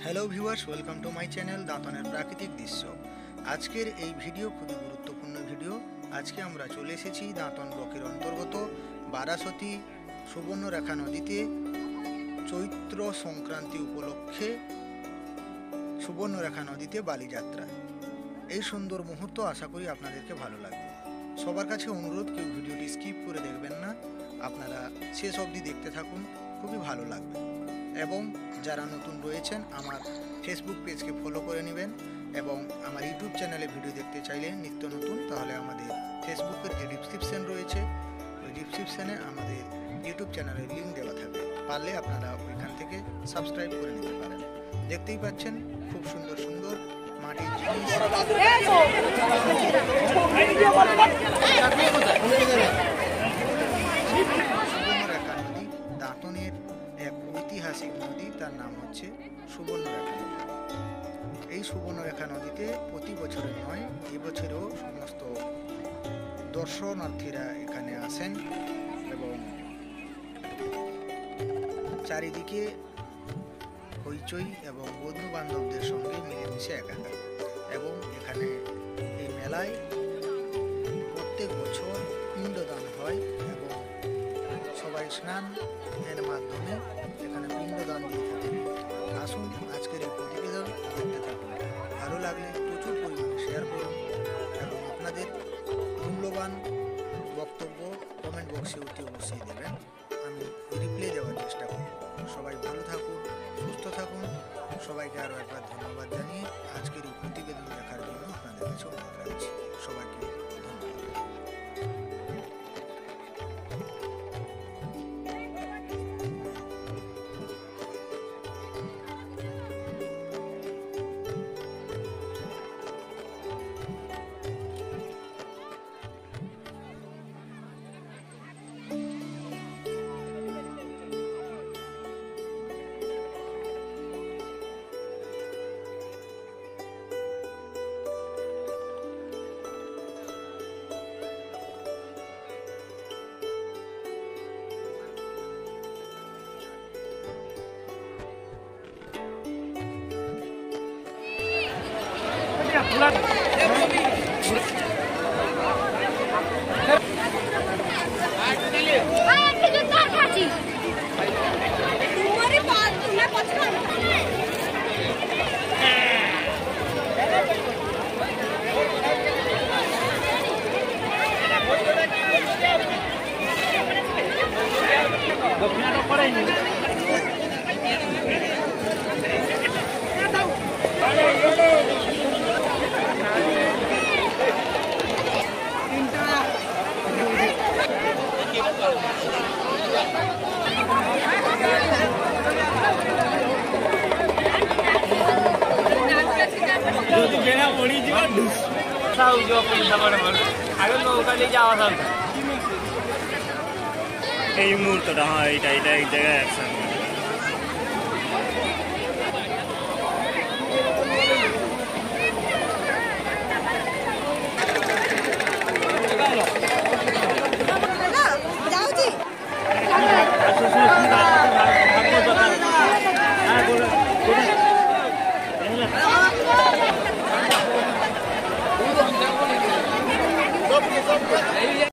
Hello viewers, welcome to my channel দাঁতনের প্রাকৃতিক দৃশ্য। আজকের এই ভিডিও খুবই গুরুত্বপূর্ণ ভিডিও। আজকে আমরা চলে এসেছি দাঁতন ব্লকের অন্তর্গত বারাসতী সুবর্ণরেখা নদীতে চৈত্র সংক্রান্তি উপলক্ষে সুবর্ণরেখা নদীতে বালিযাত্রা। এই সুন্দর মুহূর্ত আশা করি আপনাদেরকে ভালো লাগবে। সবার কাছে অনুরোধ, কেউ ভিডিওটি স্কিপ করে দেখবেন না, আপনারা শেষ অবধি দেখতে থাকুন, খুবই ভালো লাগবে। এবং যারা নতুন রয়েছেন আমার ফেসবুক পেজকে ফলো করে নেবেন, এবং আমার ইউটিউব চ্যানেলে ভিডিও দেখতে চাইলে নিত্য নতুন, তাহলে আমাদের ফেসবুকের যে ডিসক্রিপশান রয়েছে ওই ডিসক্রিপশানে আমাদের ইউটিউব চ্যানেলের লিঙ্ক দেওয়া থাকবে, পারলে আপনারা ওইখান থেকে সাবস্ক্রাইব করে নিতে পারেন। দেখতেই পাচ্ছেন খুব সুন্দর সুন্দর মাটির জিনিস। সুবর্ণরেখা নদী দাঁতনের এক ঐতিহাসিক নদী, তার নাম হচ্ছে সুবর্ণরেখা নদী। এই সুবর্ণরেখা নদীতে প্রতি বছরের নয়, এবছরেও সমস্ত দর্শনার্থীরা এখানে আসেন এবং চারিদিকে হইচই এবং বন্ধু বান্ধবদের সঙ্গে মিলেমিশে একাকার। এবং এখানে এই মেলায় প্রত্যেক বছর পিণ্ডদান হয় এবং সবাই স্নানের মাধ্যমে এখানে পিণ্ডদান দিয়ে থাকে। আসুন আজকের এই প্রতিবেদন দেখতে থাকুন। ভালো লাগলে প্রচুর পরিমাণে শেয়ার করুন এবং আপনাদের মূল্যবান বক্তব্য কমেন্ট বক্সে অতি অবশ্যই দেবেন, আমি রিপ্লাই দেওয়ার চেষ্টা করব। সবাই ভালো থাকুন, সুস্থ থাকুন। সবাইকে আরও একবার ধন্যবাদ জানিয়ে আজকের এই প্রতিবেদন দেখার জন্য আপনাদের কাছে অনুরোধ রাখছি। সবাইকে ধন্যবাদ। এই মুহূর্তটা, হ্যাঁ, এটা এক জায়গায় একসাথে